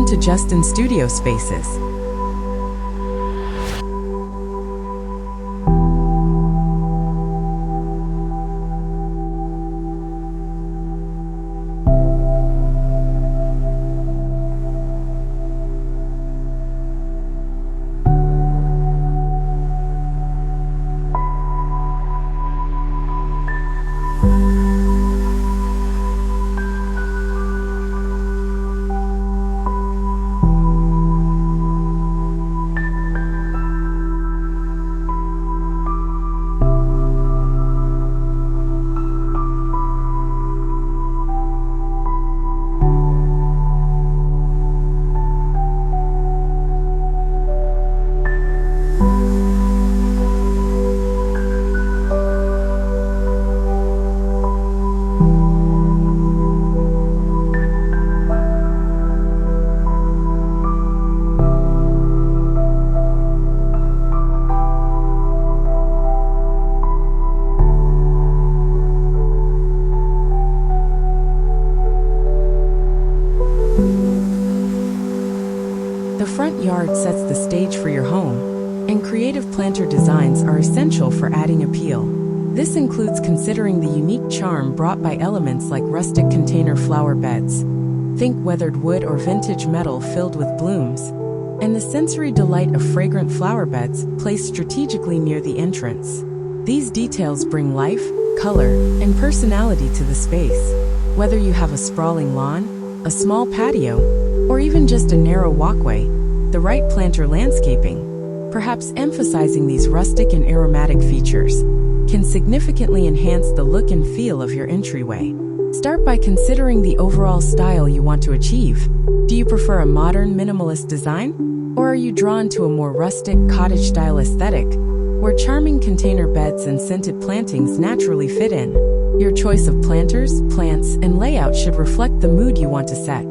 to just in studio spaces. The front yard sets the stage for your home, and creative planter designs are essential for adding appeal. This includes considering the unique charm brought by elements like rustic container flower beds. Think weathered wood or vintage metal filled with blooms, and the sensory delight of fragrant flower beds placed strategically near the entrance. These details bring life, color, and personality to the space. Whether you have a sprawling lawn, a small patio, or even just a narrow walkway, the right planter landscaping, perhaps emphasizing these rustic and aromatic features, can significantly enhance the look and feel of your entryway. Start by considering the overall style you want to achieve. Do you prefer a modern, minimalist design? Or are you drawn to a more rustic, cottage-style aesthetic, where charming container beds and scented plantings naturally fit in? Your choice of planters, plants, and layout should reflect the mood you want to set.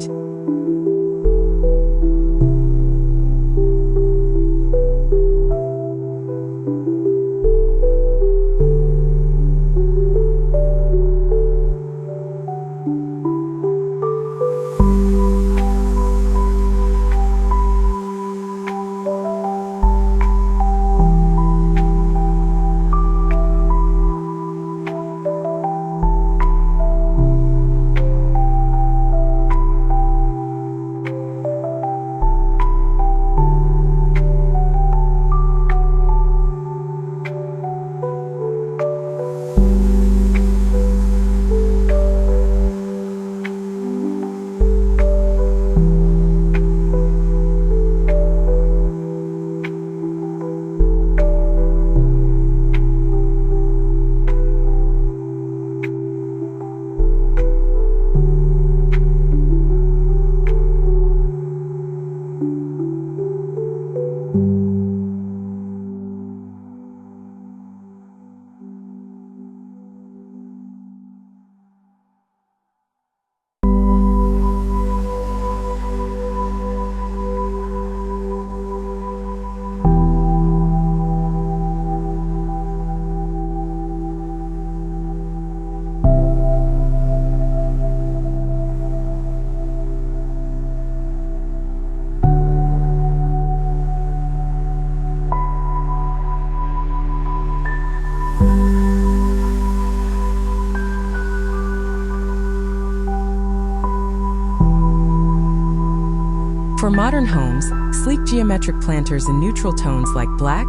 For modern homes, sleek geometric planters in neutral tones like black,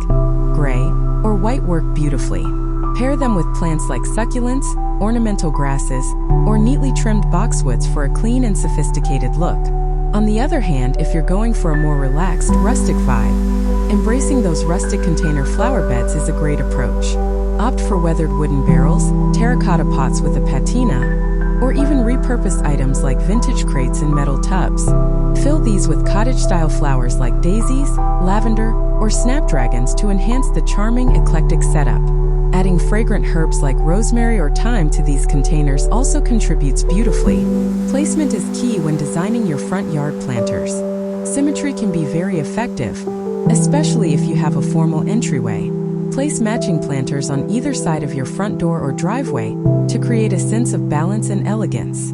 gray, or white work beautifully. Pair them with plants like succulents, ornamental grasses, or neatly trimmed boxwoods for a clean and sophisticated look. On the other hand, if you're going for a more relaxed, rustic vibe, embracing those rustic container flower beds is a great approach. Opt for weathered wooden barrels, terracotta pots with a patina, or even repurposed items like vintage crates and metal tubs. Fill these with cottage-style flowers like daisies, lavender, or snapdragons to enhance the charming, eclectic setup. Adding fragrant herbs like rosemary or thyme to these containers also contributes beautifully. Placement is key when designing your front yard planters. Symmetry can be very effective, especially if you have a formal entryway. Place matching planters on either side of your front door or driveway to create a sense of balance and elegance.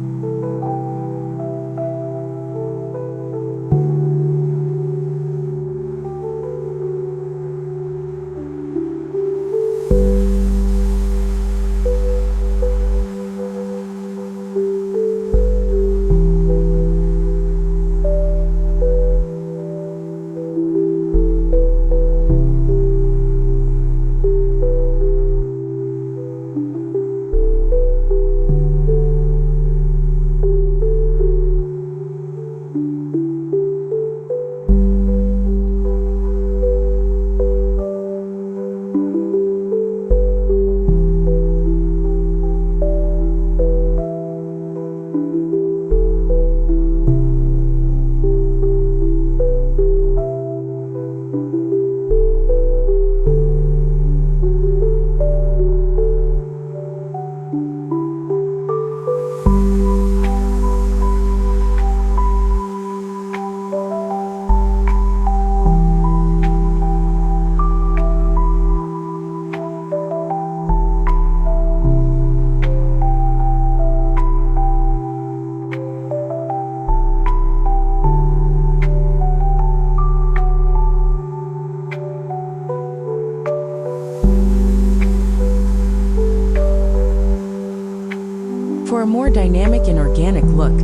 dynamic and organic look,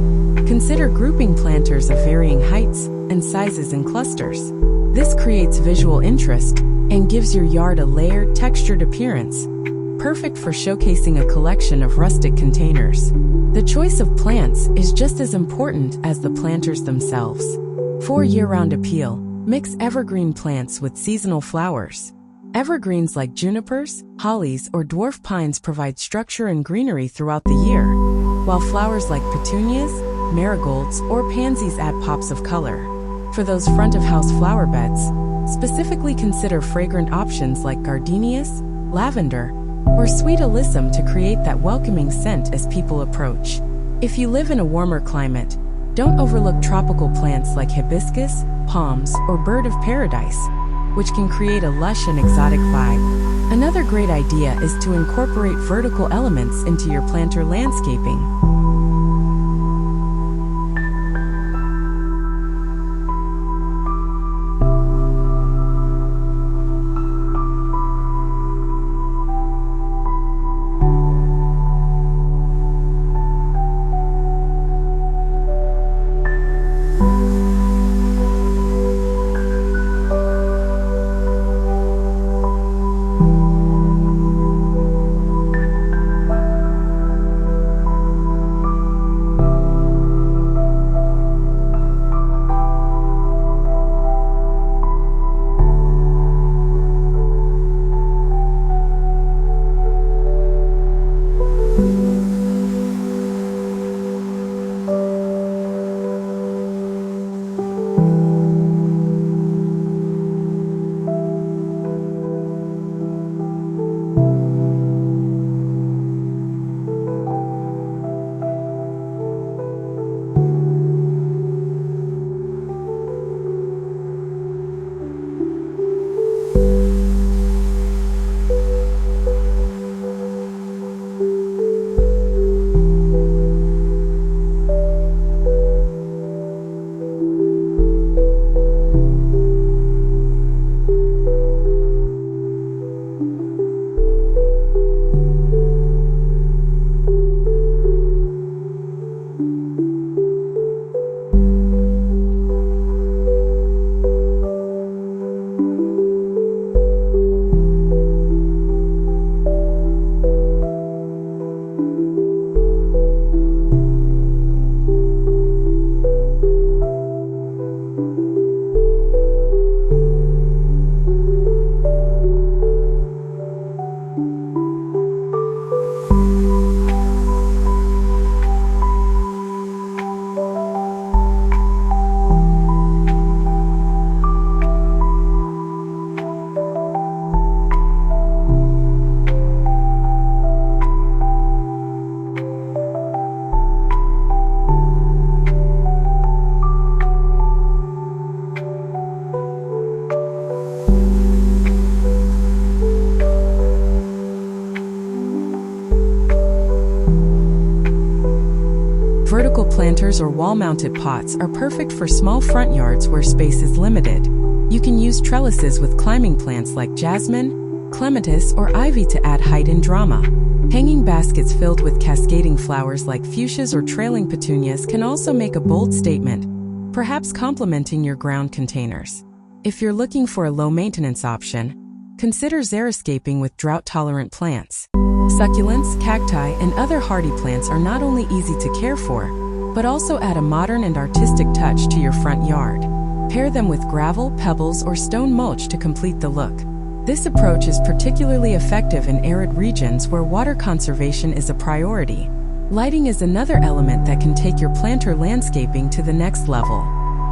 consider grouping planters of varying heights and sizes in clusters. This creates visual interest and gives your yard a layered, textured appearance, perfect for showcasing a collection of rustic containers. The choice of plants is just as important as the planters themselves. For year-round appeal, mix evergreen plants with seasonal flowers. Evergreens like junipers, hollies, or dwarf pines provide structure and greenery throughout the year, while flowers like petunias, marigolds, or pansies add pops of color. For those front-of-house flower beds, specifically consider fragrant options like gardenias, lavender, or sweet alyssum to create that welcoming scent as people approach. If you live in a warmer climate, don't overlook tropical plants like hibiscus, palms, or bird of paradise, which can create a lush and exotic vibe. Another great idea is to incorporate vertical elements into your planter landscaping. Vertical planters or wall-mounted pots are perfect for small front yards where space is limited. You can use trellises with climbing plants like jasmine, clematis, or ivy to add height and drama. Hanging baskets filled with cascading flowers like fuchsias or trailing petunias can also make a bold statement, perhaps complementing your ground containers. If you're looking for a low-maintenance option, consider xeriscaping with drought-tolerant plants. Succulents, cacti, and other hardy plants are not only easy to care for, but also add a modern and artistic touch to your front yard. Pair them with gravel, pebbles, or stone mulch to complete the look. This approach is particularly effective in arid regions where water conservation is a priority. Lighting is another element that can take your planter landscaping to the next level.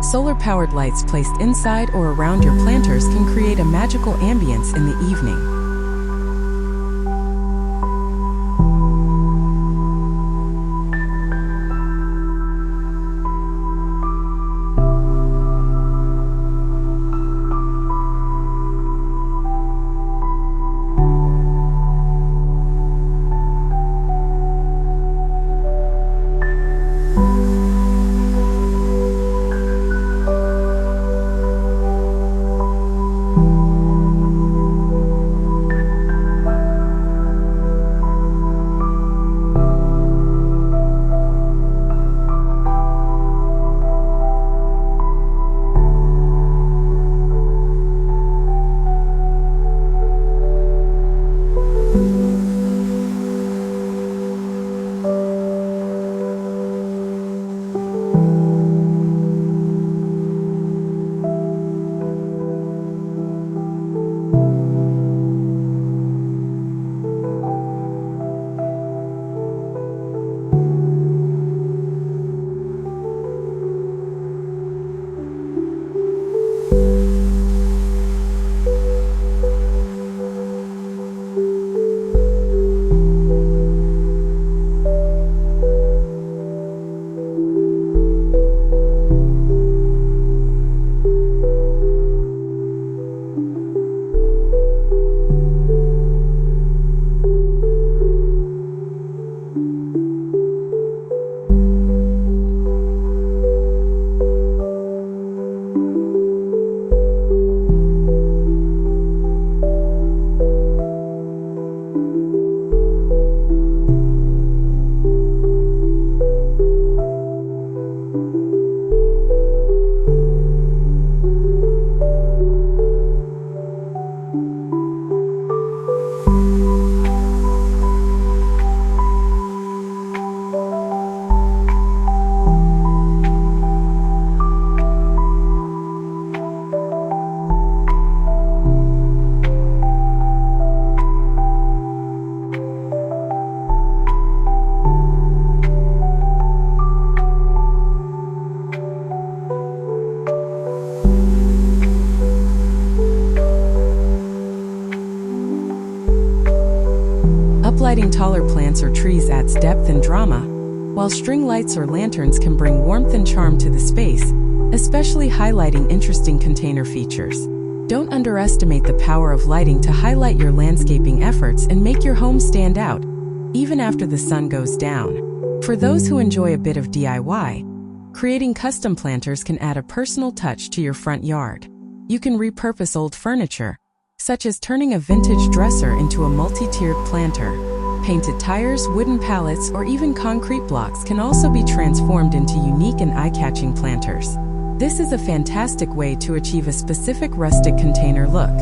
Solar-powered lights placed inside or around your planters can create a magical ambience in the evening. Highlighting taller plants or trees adds depth and drama, while string lights or lanterns can bring warmth and charm to the space, especially highlighting interesting container features. Don't underestimate the power of lighting to highlight your landscaping efforts and make your home stand out, even after the sun goes down. For those who enjoy a bit of DIY, creating custom planters can add a personal touch to your front yard. You can repurpose old furniture, such as turning a vintage dresser into a multi-tiered planter. Painted tires, wooden pallets, or even concrete blocks can also be transformed into unique and eye-catching planters. This is a fantastic way to achieve a specific rustic container look.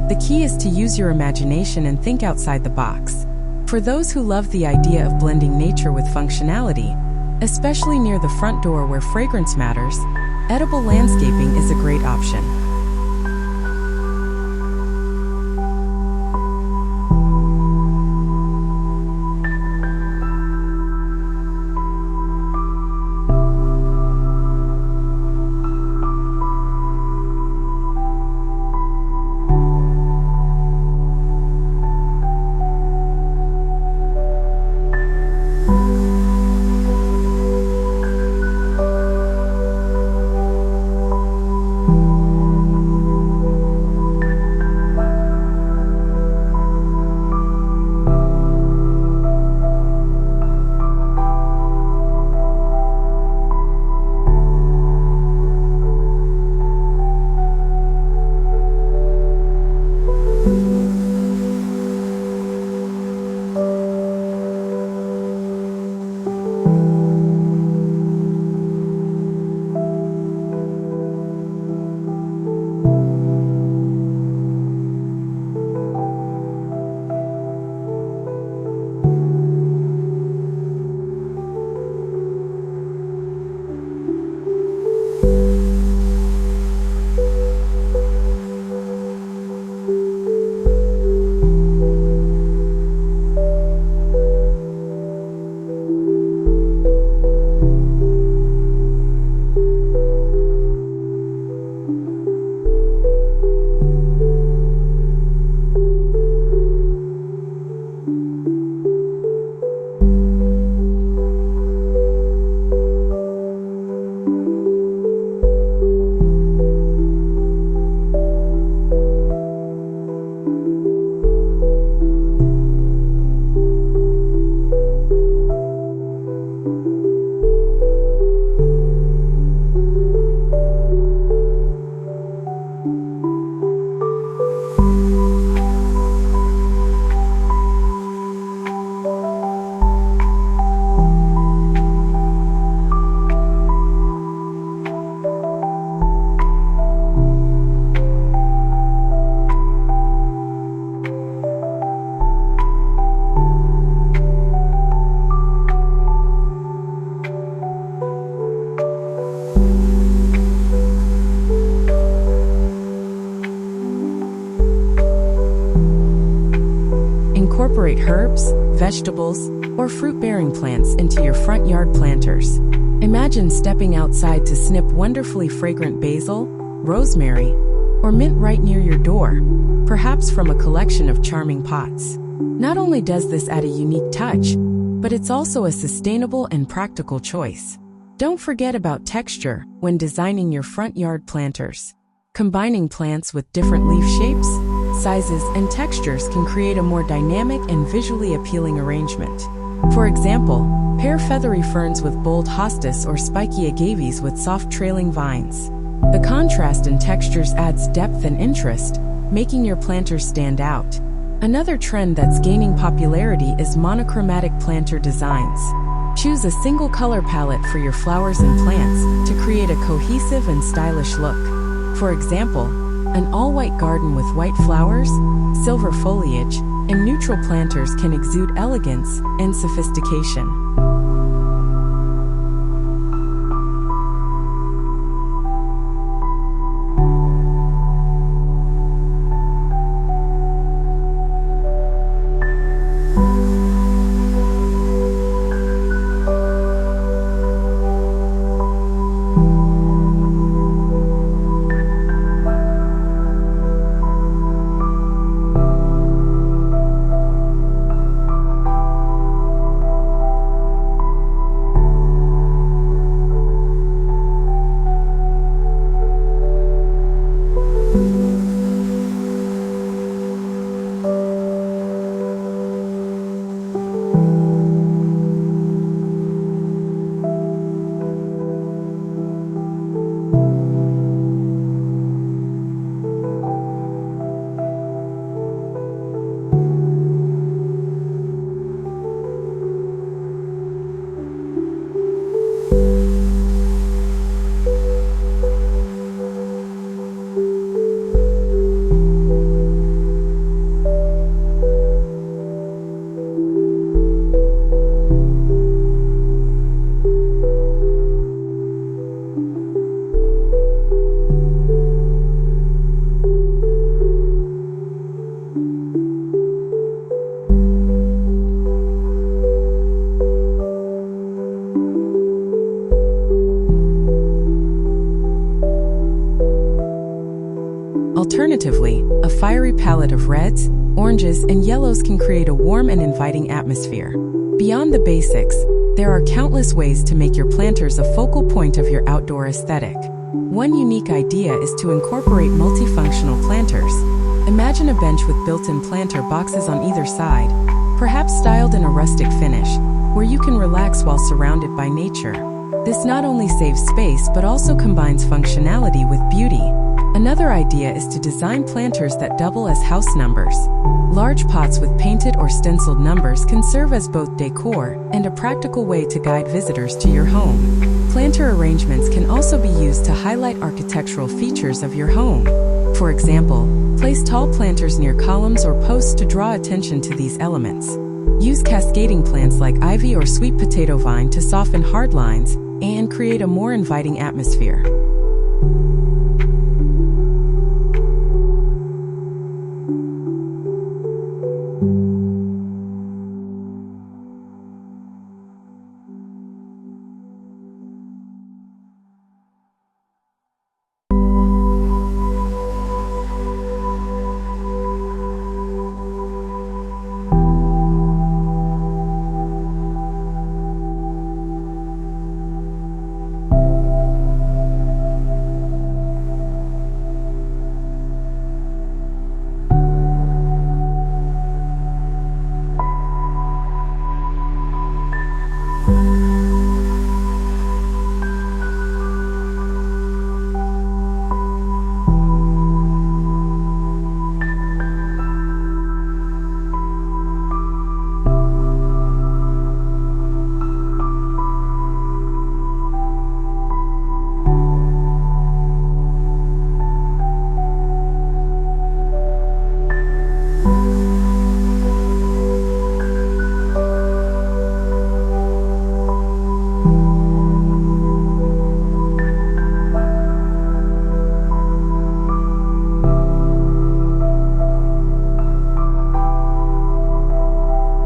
The key is to use your imagination and think outside the box. For those who love the idea of blending nature with functionality, especially near the front door where fragrance matters, edible landscaping is a great option. Incorporate herbs, vegetables, or fruit-bearing plants into your front yard planters. Imagine stepping outside to snip wonderfully fragrant basil, rosemary, or mint right near your door, perhaps from a collection of charming pots. Not only does this add a unique touch, but it's also a sustainable and practical choice. Don't forget about texture when designing your front yard planters. Combining plants with different leaf shapes, sizes, and textures can create a more dynamic and visually appealing arrangement. For example, pair feathery ferns with bold hostas or spiky agaves with soft trailing vines. The contrast in textures adds depth and interest, making your planters stand out. Another trend that's gaining popularity is monochromatic planter designs. Choose a single color palette for your flowers and plants to create a cohesive and stylish look. For example, an all-white garden with white flowers, silver foliage, and neutral planters can exude elegance and sophistication. Alternatively, a fiery palette of reds, oranges, and yellows can create a warm and inviting atmosphere. Beyond the basics, there are countless ways to make your planters a focal point of your outdoor aesthetic. One unique idea is to incorporate multifunctional planters. Imagine a bench with built-in planter boxes on either side, perhaps styled in a rustic finish, where you can relax while surrounded by nature. This not only saves space but also combines functionality with beauty. Another idea is to design planters that double as house numbers. Large pots with painted or stenciled numbers can serve as both decor and a practical way to guide visitors to your home. Planter arrangements can also be used to highlight architectural features of your home. For example, place tall planters near columns or posts to draw attention to these elements. Use cascading plants like ivy or sweet potato vine to soften hard lines and create a more inviting atmosphere.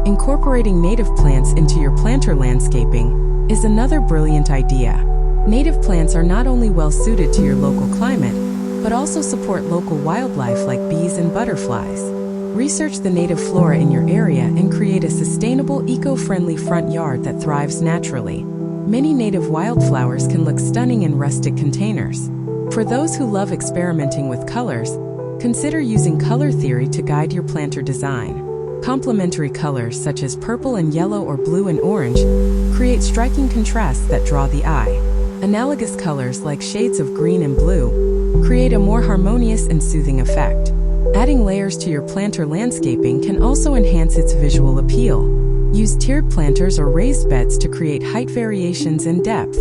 Incorporating native plants into your planter landscaping is another brilliant idea. Native plants are not only well suited to your local climate, but also support local wildlife like bees and butterflies. Research the native flora in your area and create a sustainable, eco-friendly front yard that thrives naturally. Many native wildflowers can look stunning in rustic containers. For those who love experimenting with colors, consider using color theory to guide your planter design. Complementary colors such as purple and yellow or blue and orange create striking contrasts that draw the eye. Analogous colors like shades of green and blue create a more harmonious and soothing effect. Adding layers to your planter landscaping can also enhance its visual appeal. Use tiered planters or raised beds to create height variations and depth.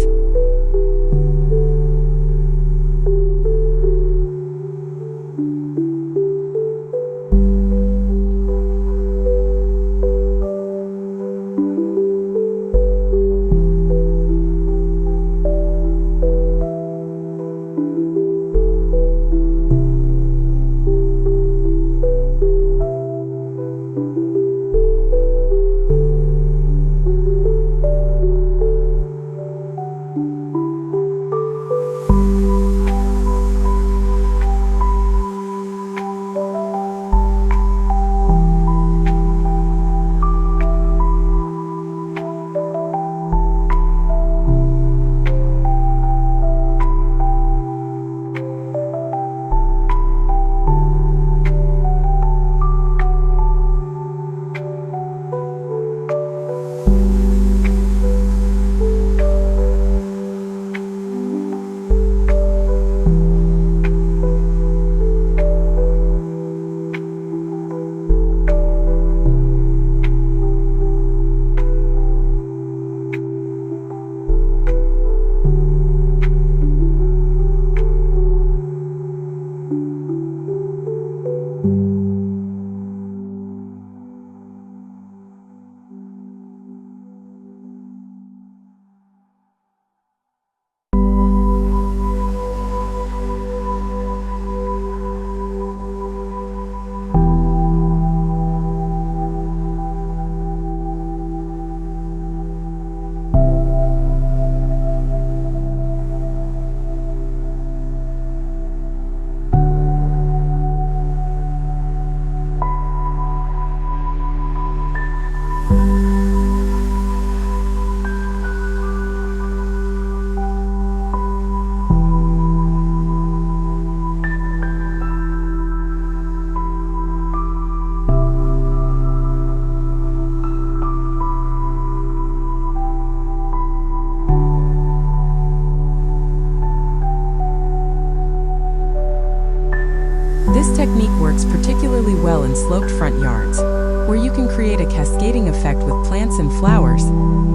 This technique works particularly well in sloped front yards, where you can create a cascading effect with plants and flowers,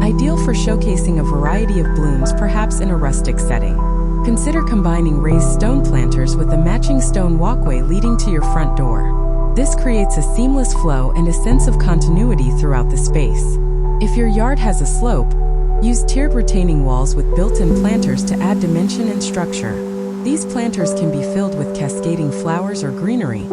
ideal for showcasing a variety of blooms, perhaps in a rustic setting. Consider combining raised stone planters with a matching stone walkway leading to your front door. This creates a seamless flow and a sense of continuity throughout the space. If your yard has a slope, use tiered retaining walls with built-in planters to add dimension and structure. These planters can be filled with cascading flowers or greenery,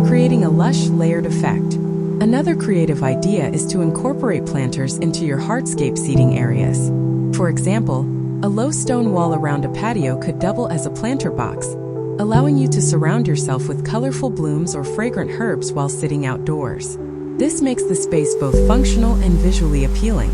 creating a lush, layered effect. Another creative idea is to incorporate planters into your hardscape seating areas. For example, a low stone wall around a patio could double as a planter box, allowing you to surround yourself with colorful blooms or fragrant herbs while sitting outdoors. This makes the space both functional and visually appealing.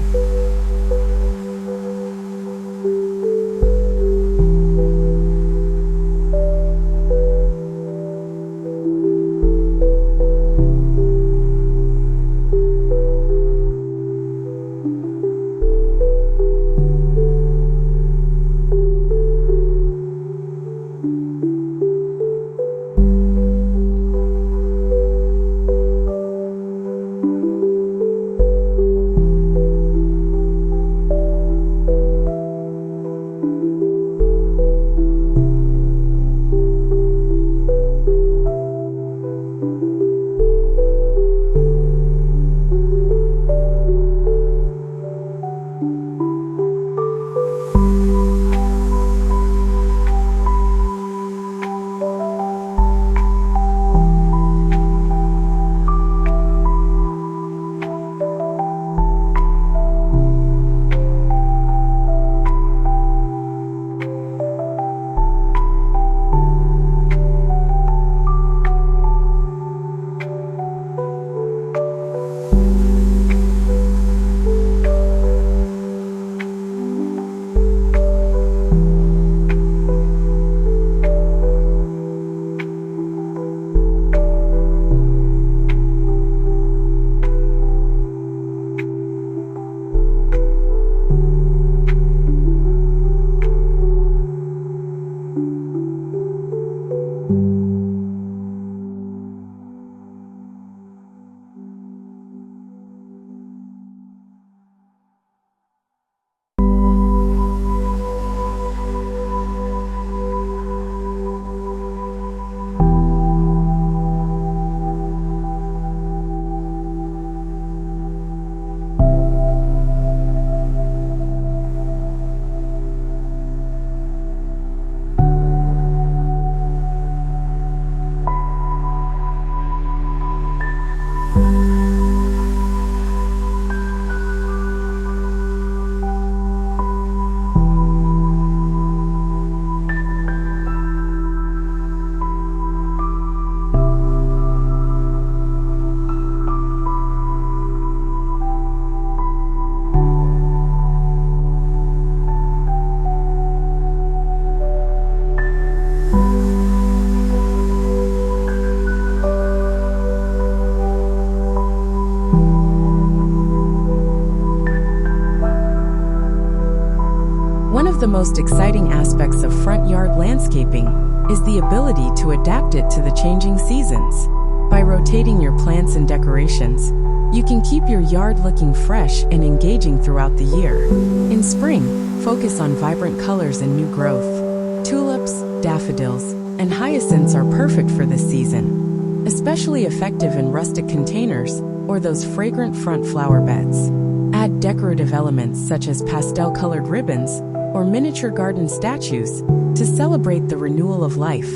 The most exciting aspects of front yard landscaping is the ability to adapt it to the changing seasons. By rotating your plants and decorations, you can keep your yard looking fresh and engaging throughout the year. In spring, focus on vibrant colors and new growth. Tulips, daffodils, and hyacinths are perfect for this season, especially effective in rustic containers or those fragrant front flower beds. Add decorative elements such as pastel-colored ribbons or miniature garden statues to celebrate the renewal of life.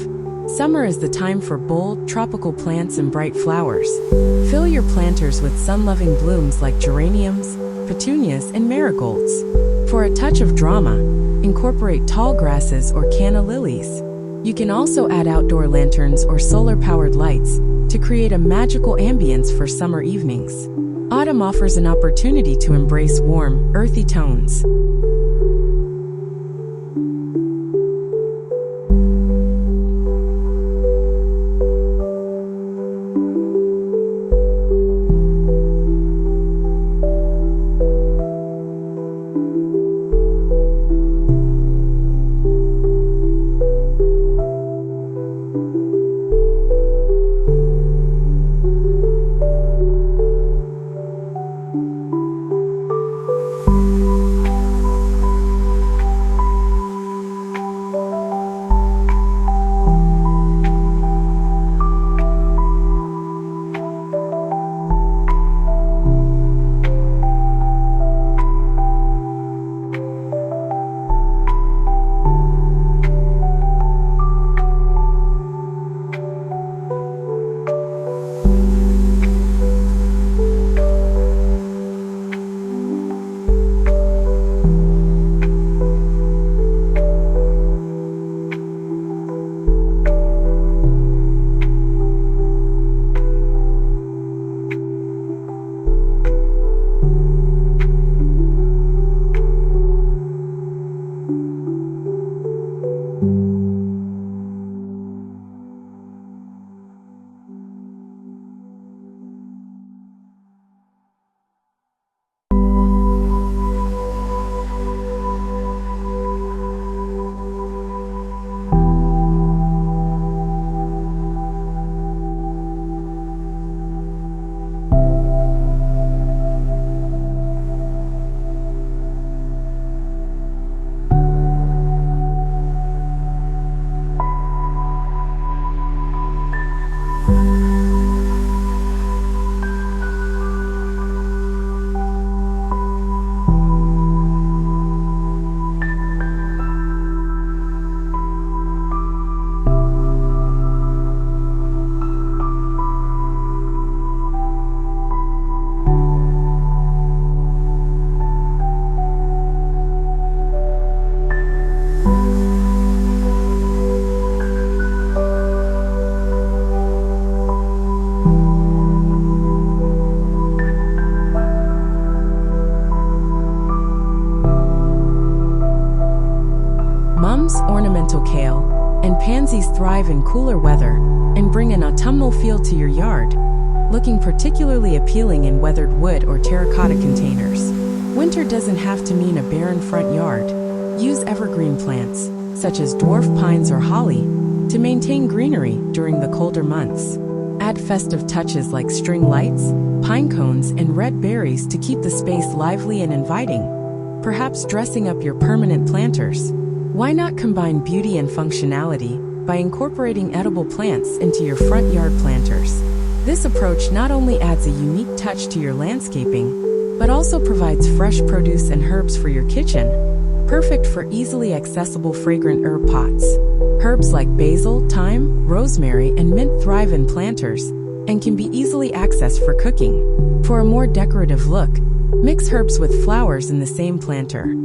Summer is the time for bold, tropical plants and bright flowers. Fill your planters with sun-loving blooms like geraniums, petunias, and marigolds. For a touch of drama, incorporate tall grasses or canna lilies. You can also add outdoor lanterns or solar-powered lights to create a magical ambience for summer evenings. Autumn offers an opportunity to embrace warm, earthy tones. pansies thrive in cooler weather and bring an autumnal feel to your yard, looking particularly appealing in weathered wood or terracotta containers. Winter doesn't have to mean a barren front yard. Use evergreen plants, such as dwarf pines or holly, to maintain greenery during the colder months. Add festive touches like string lights, pine cones, and red berries to keep the space lively and inviting, perhaps dressing up your permanent planters. Why not combine beauty and functionality by incorporating edible plants into your front yard planters? This approach not only adds a unique touch to your landscaping, but also provides fresh produce and herbs for your kitchen, perfect for easily accessible fragrant herb pots. Herbs like basil, thyme, rosemary, and mint thrive in planters and can be easily accessed for cooking. For a more decorative look, mix herbs with flowers in the same planter.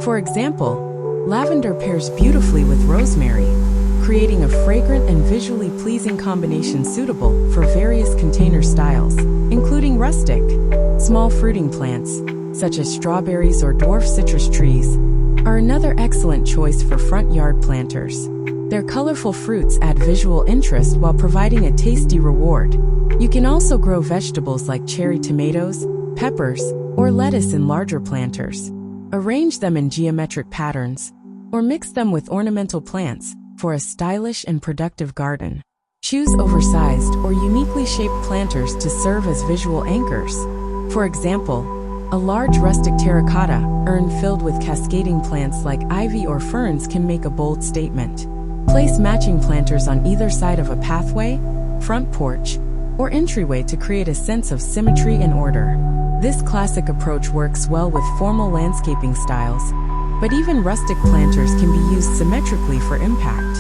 For example, lavender pairs beautifully with rosemary, creating a fragrant and visually pleasing combination suitable for various container styles, including rustic. Small fruiting plants, such as strawberries or dwarf citrus trees, are another excellent choice for front yard planters. Their colorful fruits add visual interest while providing a tasty reward. You can also grow vegetables like cherry tomatoes, peppers, or lettuce in larger planters. Arrange them in geometric patterns, or mix them with ornamental plants for a stylish and productive garden. Choose oversized or uniquely shaped planters to serve as visual anchors. For example, a large rustic terracotta urn filled with cascading plants like ivy or ferns can make a bold statement. Place matching planters on either side of a pathway, front porch, or entryway to create a sense of symmetry and order. This classic approach works well with formal landscaping styles, but even rustic planters can be used symmetrically for impact.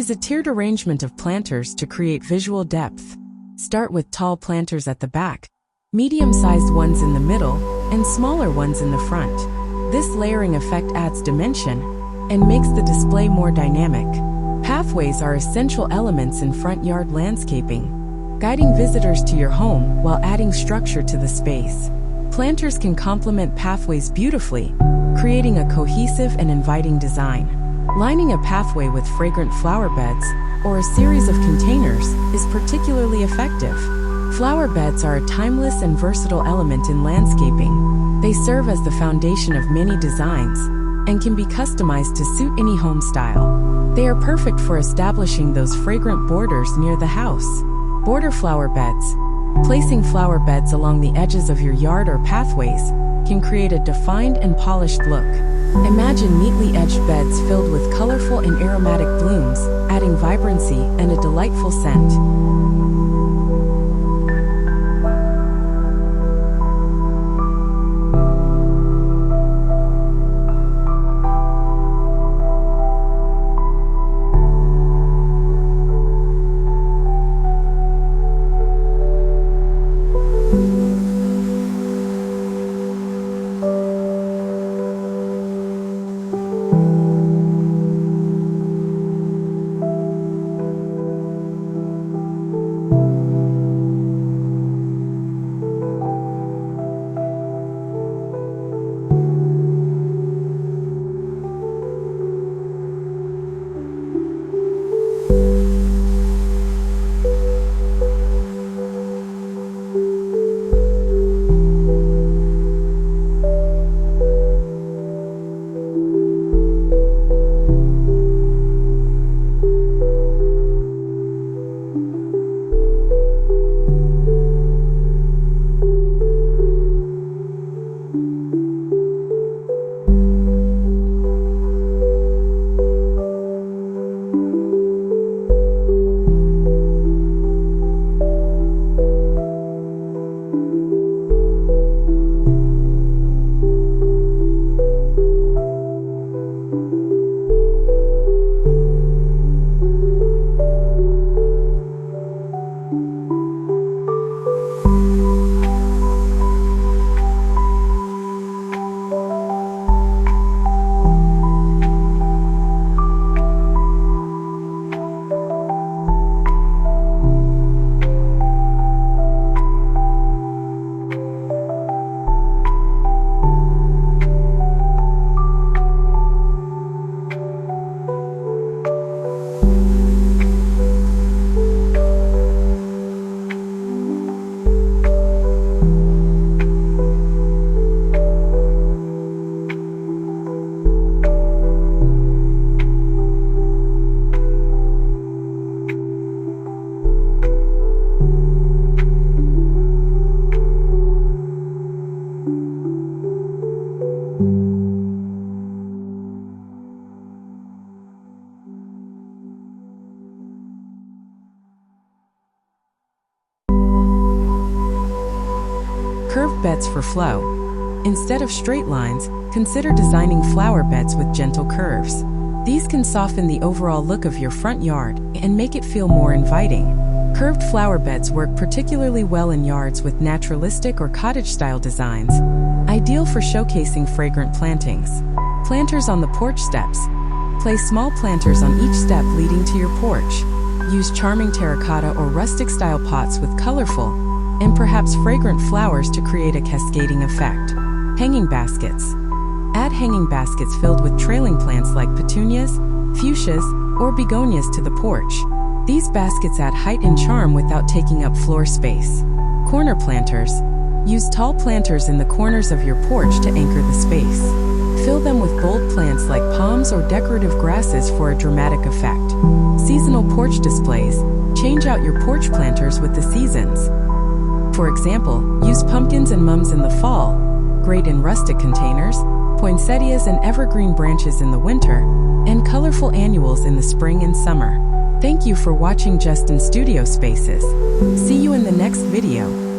Use a tiered arrangement of planters to create visual depth. Start with tall planters at the back, medium-sized ones in the middle, and smaller ones in the front. This layering effect adds dimension and makes the display more dynamic. Pathways are essential elements in front yard landscaping, guiding visitors to your home while adding structure to the space. Planters can complement pathways beautifully, creating a cohesive and inviting design. Lining a pathway with fragrant flower beds or a series of containers is particularly effective. Flower beds are a timeless and versatile element in landscaping. They serve as the foundation of many designs and can be customized to suit any home style. They are perfect for establishing those fragrant borders near the house. Border flower beds. Placing flower beds along the edges of your yard or pathways can create a defined and polished look. Imagine neatly edged beds filled with colorful and aromatic blooms, adding vibrancy and a delightful scent. Curved beds for flow. Instead of straight lines, consider designing flower beds with gentle curves. These can soften the overall look of your front yard and make it feel more inviting. Curved flower beds work particularly well in yards with naturalistic or cottage-style designs, ideal for showcasing fragrant plantings. Planters on the porch steps. Place small planters on each step leading to your porch. Use charming terracotta or rustic-style pots with colorful and perhaps fragrant flowers to create a cascading effect. Hanging baskets. Add hanging baskets filled with trailing plants like petunias, fuchsias, or begonias to the porch. These baskets add height and charm without taking up floor space. Corner planters. Use tall planters in the corners of your porch to anchor the space. Fill them with bold plants like palms or decorative grasses for a dramatic effect. Seasonal porch displays. Change out your porch planters with the seasons. For example, use pumpkins and mums in the fall, great in rustic containers, poinsettias and evergreen branches in the winter, and colorful annuals in the spring and summer. Thank you for watching Justin Studio Spaces. See you in the next video.